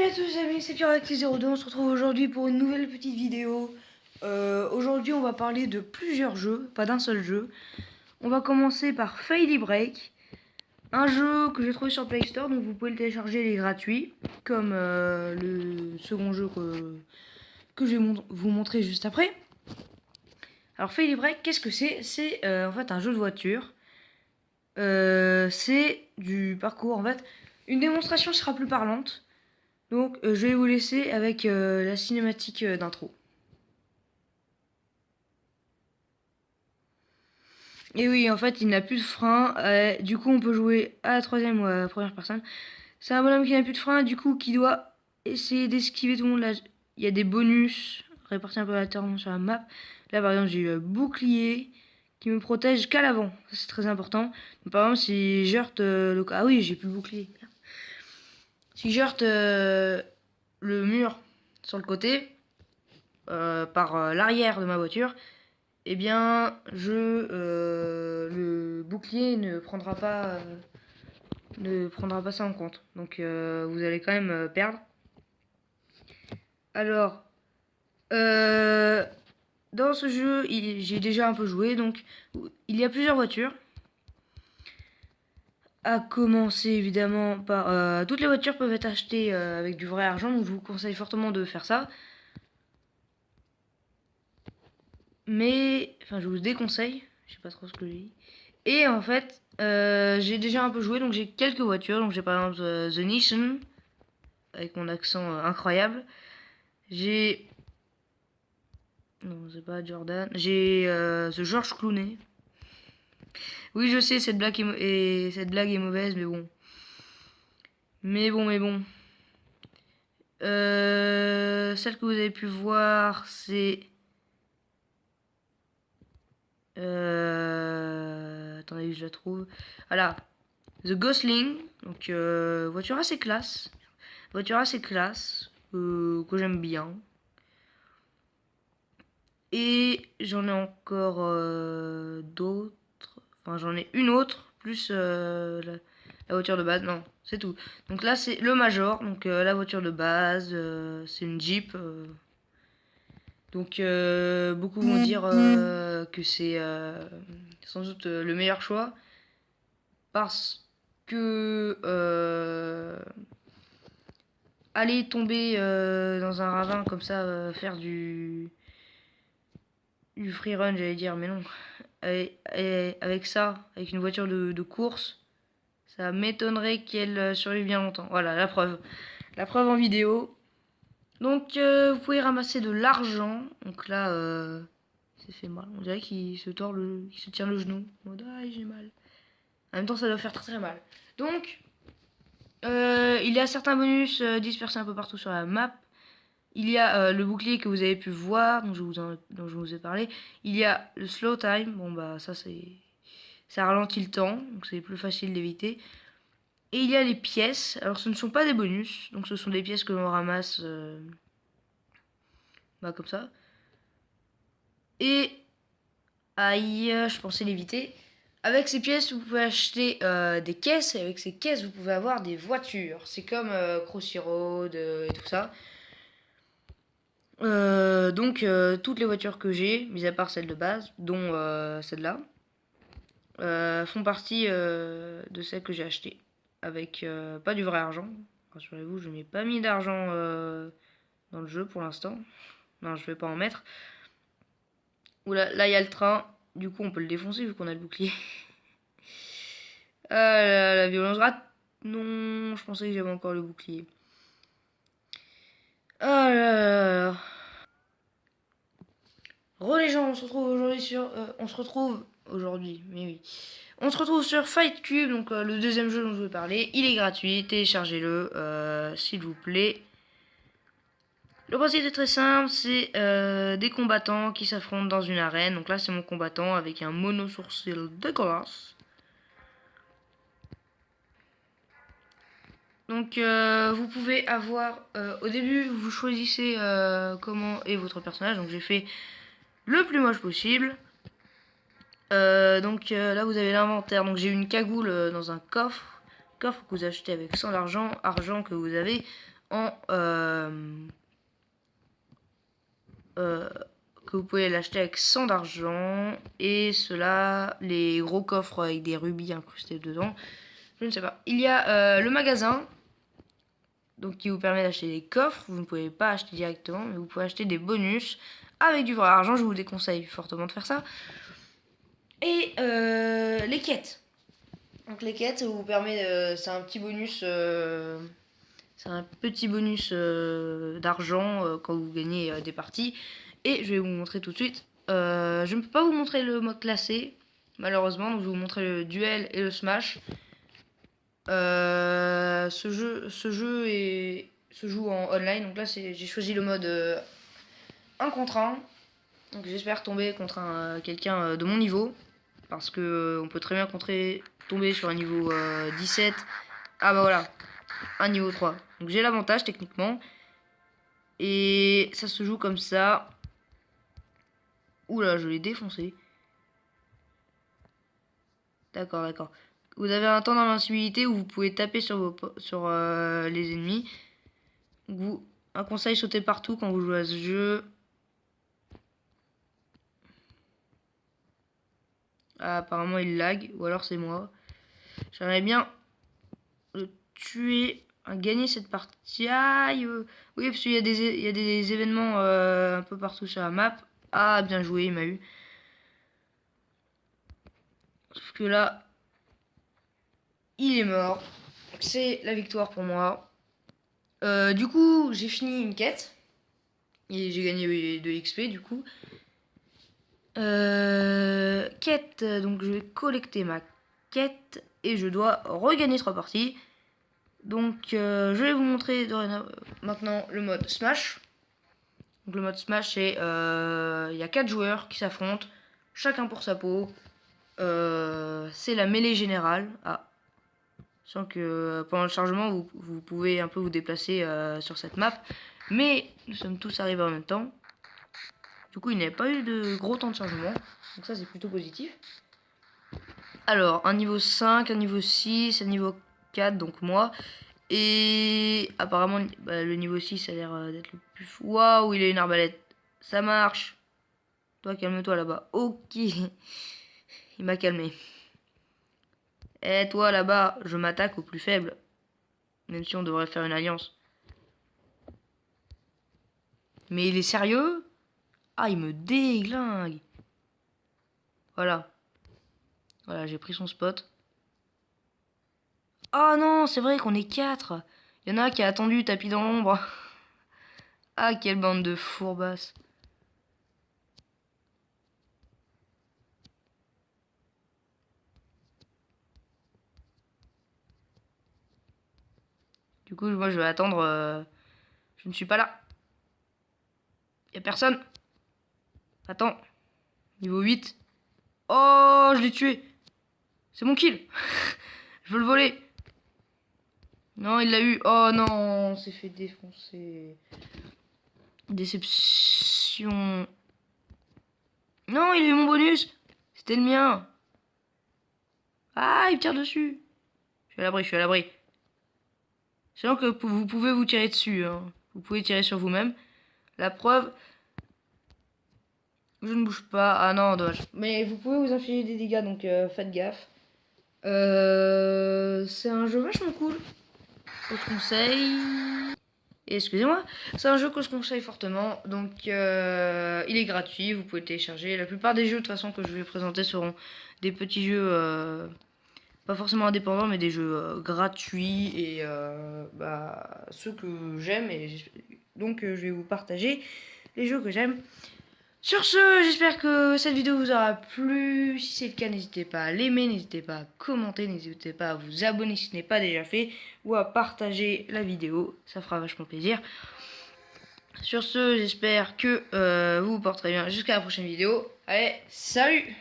Salut à tous les amis, c'est Pierre avec les 02, on se retrouve aujourd'hui pour une nouvelle petite vidéo. Aujourd'hui on va parler de plusieurs jeux, pas d'un seul jeu. On va commencer par Faily Break, un jeu que j'ai trouvé sur Play Store, donc vous pouvez le télécharger, il est gratuit, comme le second jeu que je vais vous montrer juste après. Alors Faily Break, qu'est-ce que c'est? C'est en fait un jeu de voiture. C'est du parcours, en fait. Une démonstration sera plus parlante. Donc je vais vous laisser avec la cinématique d'intro. Et oui, en fait, il n'a plus de frein. Du coup, on peut jouer à la troisième ou à la première personne. C'est un bonhomme qui n'a plus de frein, du coup, qui doit essayer d'esquiver tout le monde. Là, il y a des bonus répartis un peu aléatoirement sur la map. Là, par exemple, j'ai eu un bouclier qui me protège qu'à l'avant. C'est très important. Donc, par exemple, si j'heurte le... Ah oui, j'ai plus le bouclier. Si j'heurte le mur sur le côté, par l'arrière de ma voiture, eh bien, le bouclier ne prendra pas ça en compte. Donc, vous allez quand même perdre. Alors, dans ce jeu, j'ai déjà un peu joué. Donc, il y a plusieurs voitures. À commencer évidemment par... toutes les voitures peuvent être achetées avec du vrai argent. Donc, je vous conseille fortement de faire ça. Mais, enfin, je vous déconseille. Je sais pas trop ce que j'ai dit. Et en fait, j'ai déjà un peu joué, donc j'ai quelques voitures. Donc j'ai par exemple The Nissan, avec mon accent incroyable. J'ai... Non, c'est pas Jordan. J'ai The George Clooney. Oui, je sais, cette blague est mauvaise, mais bon. Mais bon. Celle que vous avez pu voir, c'est... attendez que je la trouve. Voilà. The Gosling. Donc, voiture assez classe. Que j'aime bien. Et j'en ai encore d'autres. Enfin, j'en ai une autre, plus la voiture de base. Non, c'est tout. Donc là, c'est le Major. Donc la voiture de base, c'est une Jeep. Donc beaucoup vont dire que c'est sans doute le meilleur choix. Parce que aller tomber dans un ravin comme ça, faire du free run, j'allais dire, mais non. Avec ça, avec une voiture de course, ça m'étonnerait qu'elle survive bien longtemps. Voilà, la preuve. La preuve en vidéo. Donc, vous pouvez ramasser de l'argent. Donc là, c'est fait mal. On dirait qu'il se tient le genou. En mode, ah, j'ai mal. En même temps, ça doit faire très très mal. Donc, il y a certains bonus dispersés un peu partout sur la map. Il y a le bouclier que vous avez pu voir, dont je vous ai parlé. Il y a le slow time. Bon, bah, ça ralentit le temps, donc c'est plus facile d'éviter. Et il y a les pièces. Alors, ce ne sont pas des bonus, donc ce sont des pièces que l'on ramasse bah, comme ça. Et aïe, je pensais l'éviter. Avec ces pièces, vous pouvez acheter des caisses. Et avec ces caisses, vous pouvez avoir des voitures. C'est comme Crossy Road et tout ça. Donc toutes les voitures que j'ai, mis à part celle de base, dont celle-là, font partie de celles que j'ai achetées. Avec pas du vrai argent. Rassurez-vous, je n'ai pas mis d'argent dans le jeu pour l'instant. Non, je vais pas en mettre. Oula, là il y a le train. Du coup, on peut le défoncer vu qu'on a le bouclier. Ah, la violence rate. Non, je pensais que j'avais encore le bouclier. Ah là là là. Les gens, on se retrouve aujourd'hui sur... mais oui. On se retrouve sur Fight Cube, donc le deuxième jeu dont je vais parler. Il est gratuit, téléchargez-le, s'il vous plaît. Le principe est très simple, c'est des combattants qui s'affrontent dans une arène. Donc là, c'est mon combattant avec un mono-sourcil dégueulasse. Donc vous pouvez avoir... au début, vous choisissez comment est votre personnage. Donc j'ai fait le plus moche possible. Donc là vous avez l'inventaire. Donc j'ai une cagoule dans un coffre que vous achetez avec 100 d'argent, argent que vous avez en que vous pouvez l'acheter avec 100 d'argent. Et cela, les gros coffres avec des rubis incrustés dedans. Je ne sais pas. Il y a le magasin, donc qui vous permet d'acheter des coffres. Vous ne pouvez pas acheter directement, mais vous pouvez acheter des bonus avec du vrai argent. Je vous déconseille fortement de faire ça. Et les quêtes. Donc les quêtes, ça vous permet, c'est un petit bonus. C'est un petit bonus d'argent quand vous gagnez des parties. Et je vais vous montrer tout de suite. Je ne peux pas vous montrer le mode classé, malheureusement. Donc je vais vous montrer le duel et le smash. Ce jeu se joue en online. Donc là, j'ai choisi le mode 1 contre 1. Donc j'espère tomber contre quelqu'un de mon niveau. Parce que on peut très bien tomber sur un niveau 17. Ah bah voilà, un niveau 3. Donc j'ai l'avantage techniquement. Et ça se joue comme ça. Oula, je l'ai défoncé. D'accord, d'accord. Vous avez un temps d'invincibilité où vous pouvez taper sur les ennemis. Un conseil, sautez partout quand vous jouez à ce jeu. Ah, apparemment il lag, ou alors c'est moi. J'aimerais bien le tuer, gagner cette partie. Aïe, oui, parce qu'il y a des événements un peu partout sur la map. Ah, bien joué, il m'a eu. Sauf que là, il est mort. C'est la victoire pour moi. Du coup, j'ai fini une quête. Et j'ai gagné de XP du coup. Quête, donc je vais collecter ma quête. Et je dois regagner 3 parties. Donc je vais vous montrer maintenant le mode Smash. Donc le mode Smash, c'est il y a 4 joueurs qui s'affrontent. Chacun pour sa peau. C'est la mêlée générale. Ah. Sans que pendant le chargement, vous pouvez un peu vous déplacer sur cette map. Mais nous sommes tous arrivés en même temps. Du coup, il n'y avait pas eu de gros temps de chargement. Donc ça, c'est plutôt positif. Alors, un niveau 5, un niveau 6, un niveau 4, donc moi. Et apparemment, bah, le niveau 6 a l'air d'être le plus fou. Waouh, il a une arbalète. Ça marche. Toi, calme-toi là-bas. Ok. Il m'a calmé. Eh, toi là-bas, je m'attaque au plus faible. Même si on devrait faire une alliance. Mais il est sérieux? Ah, il me déglingue. Voilà. Voilà, j'ai pris son spot. Oh non, c'est vrai qu'on est 4. Il y en a un qui a attendu tapis dans l'ombre. Ah, quelle bande de fourbasses. Du coup, moi, je vais attendre. Je ne suis pas là. Y a personne. Attends. Niveau 8. Oh, je l'ai tué. C'est mon kill. Je veux le voler. Non, il l'a eu. Oh non, on s'est fait défoncer. Déception. Non, il a eu mon bonus. C'était le mien. Ah, il me tire dessus. Je suis à l'abri, je suis à l'abri. C'est que vous pouvez vous tirer dessus. Hein. Vous pouvez tirer sur vous-même. La preuve, je ne bouge pas. Ah non, dommage. Mais vous pouvez vous infliger des dégâts, donc faites gaffe. C'est un jeu vachement cool. Je vous conseille. Excusez-moi, c'est un jeu que je conseille fortement. Donc, il est gratuit. Vous pouvez le télécharger. La plupart des jeux, de toute façon, que je vais présenter seront des petits jeux. Pas forcément indépendants, mais des jeux gratuits et bah, ceux que j'aime. Donc, je vais vous partager les jeux que j'aime. Sur ce, j'espère que cette vidéo vous aura plu. Si c'est le cas, n'hésitez pas à l'aimer, n'hésitez pas à commenter, n'hésitez pas à vous abonner si ce n'est pas déjà fait, ou à partager la vidéo, ça fera vachement plaisir. Sur ce, j'espère que vous vous porterez bien jusqu'à la prochaine vidéo. Allez, salut!